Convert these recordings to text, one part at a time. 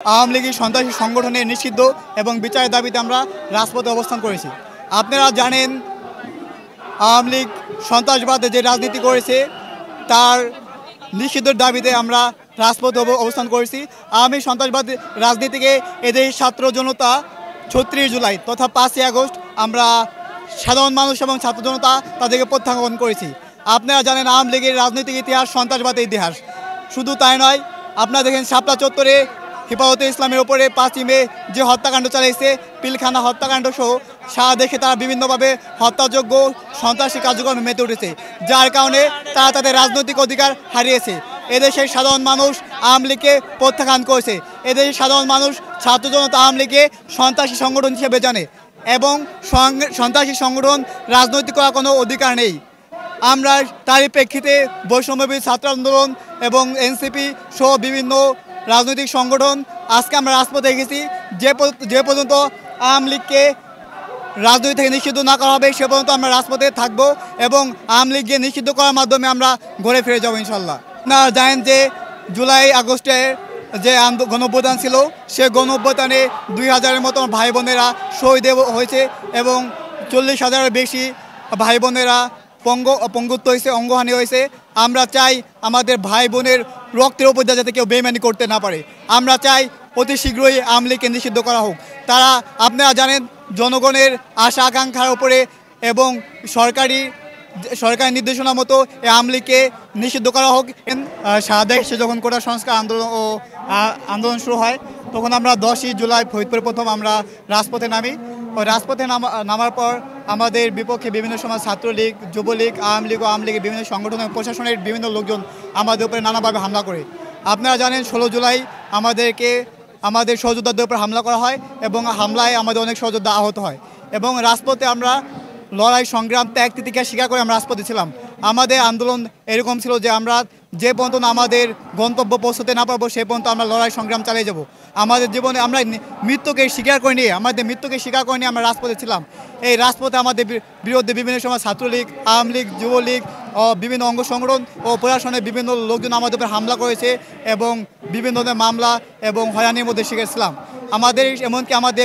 আওয়ামী লীগের সন্ত্রাসী সংগঠনের নিষিদ্ধ এবং বিচারের দাবিতে আমরা রাজপথে অবস্থান করেছি। আপনারা জানেন আওয়ামী লীগ সন্ত্রাসবাদে যে রাজনীতি করেছে তার নিষিদ্ধের দাবিতে আমরা রাজপথে অবস্থান করেছি। আওয়ামী সন্ত্রাসবাদ রাজনীতিকে এদের ছাত্র জনতা ৩৬ জুলাই তথা ৫ই আগস্ট আমরা সাধারণ মানুষ এবং ছাত্র জনতা তাদেরকে প্রত্যাখ্যান করেছি। আপনারা জানেন আওয়ামী লীগের রাজনৈতিক ইতিহাস সন্ত্রাসবাদের ইতিহাস। শুধু তাই নয়, আপনারা দেখেন শাপলা চত্বরে হেফাজতে ইসলামের ওপরে ৫ই মে যে হত্যাকাণ্ড চালিয়েছে, পিলখানা হত্যাকাণ্ড সহ সারা দেশে তারা বিভিন্নভাবে হত্যাযোগ্য সন্ত্রাসী কার্যক্রমে মেতে উঠেছে, যার কারণে তারা তাদের রাজনৈতিক অধিকার হারিয়েছে। এদেশের সাধারণ মানুষ আওয়ামী লীগকে প্রত্যাখ্যান করেছে। এদেশের সাধারণ মানুষ ছাত্র জনতা আওয়ামী লীগকে সন্ত্রাসী সংগঠন হিসেবে জানে এবং সন্ত্রাসী সংগঠন রাজনৈতিক করার কোনো অধিকার নেই। আমরা তারই প্রেক্ষিতে বৈষম্যবিরোধী ছাত্র আন্দোলন এবং এনসিপি সহ বিভিন্ন রাজনৈতিক সংগঠন আজকে আমরা রাজপথে গেছি। যে পর্যন্ত আওয়ামী লীগকে রাজনীতি থেকে নিষিদ্ধ না করা হবে সে পর্যন্ত আমরা রাজপথে থাকবো এবং আওয়ামী লীগকে নিষিদ্ধ করার মাধ্যমে আমরা ঘরে ফিরে যাবো ইনশাল্লাহ। আপনারা জানেন যে জুলাই আগস্টে যে গণঅভ্যুত্থান ছিল সে গণঅভ্যুত্থানে ২,০০০-এর মতো ভাই বোনেরা শহীদ হয়েছে এবং ৪০,০০০-এর বেশি ভাই বোনেরা পঙ্গুত্ব হয়েছে, অঙ্গহানি হয়েছে। আমরা চাই আমাদের ভাই বোনের রক্তের উপর যাতে কেউ বেইমানি করতে না পারে। আমরা চাই অতি শীঘ্রই আওয়ামী লীগকে নিষিদ্ধ করা হোক। তারা আপনারা জানেন জনগণের আশা আকাঙ্ক্ষার উপরে এবং সরকারি নির্দেশনা মতো এই আওয়ামী লীগকে নিষিদ্ধ করা হোক। সারা দেশে যখন কোটা সংস্কার আন্দোলন শুরু হয় তখন আমরা 10ই জুলাই ফরিদপুরে প্রথম আমরা রাজপথে নামি। রাজপথে নামার পর আমাদের বিপক্ষে বিভিন্ন সময় ছাত্রলীগ, যুবলীগ, আওয়ামী লীগ ও আওয়ামী লীগের বিভিন্ন সংগঠন এবং প্রশাসনের বিভিন্ন লোকজন আমাদের উপরে নানাভাবে হামলা করে। আপনারা জানেন 16 জুলাই আমাদের সহযোদ্ধাদের উপর হামলা করা হয় এবং হামলায় আমাদের অনেক সহযোদ্ধা আহত হয় এবং রাজপথে আমরা লড়াই সংগ্রাম ত্যাগ তিতিক্ষা স্বীকার করে আমরা রাজপথে ছিলাম। আমাদের আন্দোলন এরকম ছিল যে আমরা যে পর্যন্ত আমাদের গন্তব্য পৌঁছতে না পারবো সে পর্যন্ত আমরা লড়াই সংগ্রাম চালিয়ে যাব। আমাদের জীবনে আমরা মৃত্যুকে স্বীকার করে নিয়ে আমরা রাজপথে ছিলাম। এই রাজপথে আমাদের বিরুদ্ধে বিভিন্ন সময় ছাত্রলীগ, আওয়ামী লীগ, যুবলীগ ও বিভিন্ন অঙ্গ সংগঠন ও প্রশাসনের বিভিন্ন লোকজন আমাদের উপর হামলা করেছে এবং বিভিন্ন ধরনের মামলা এবং হয়রানির মধ্যে শিখেছিলাম। এমনকি আমাদের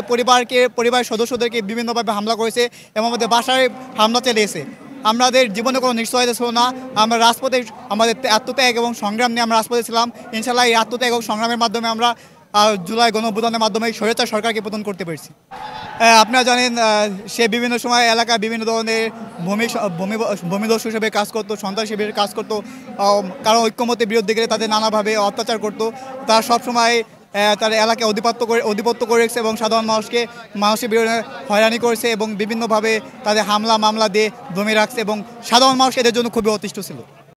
পরিবারের সদস্যদেরকে বিভিন্নভাবে হামলা করেছে এবং আমাদের বাসায় হামলা চালিয়েছে। আমাদের জীবনে কোনো নিশ্চয়তা ছিল না। আমরা রাজপথে আমাদের আত্মত্যাগ এবং সংগ্রাম নিয়ে আমরা রাজপথে ছিলাম। ইনশাল্লাহ এই আত্মত্যাগ এবং সংগ্রামের মাধ্যমে আমরা জুলাই গণঅভ্যুত্থানের মাধ্যমে স্বৈরাচার সরকারকে পতন করতে পেরেছি। আপনারা জানেন সে বিভিন্ন সময় এলাকায় বিভিন্ন ধরনের ভূমিদস্যু হিসেবে কাজ করতো, সন্ত্রাসী হিসেবে কাজ করতো, কারণ ঐক্যমত্যের বিরুদ্ধে গেলে তাদের নানাভাবে অত্যাচার করতো। তারা সবসময় তার এলাকায় অধিপত্য করে রেখেছে এবং সাধারণ মানুষের বিরুদ্ধে হয়রানি করেছে এবং বিভিন্নভাবে তাদের মামলা দিয়ে দমিয়ে রাখছে এবং সাধারণ মানুষ এদের জন্য খুবই অতিষ্ঠ ছিল।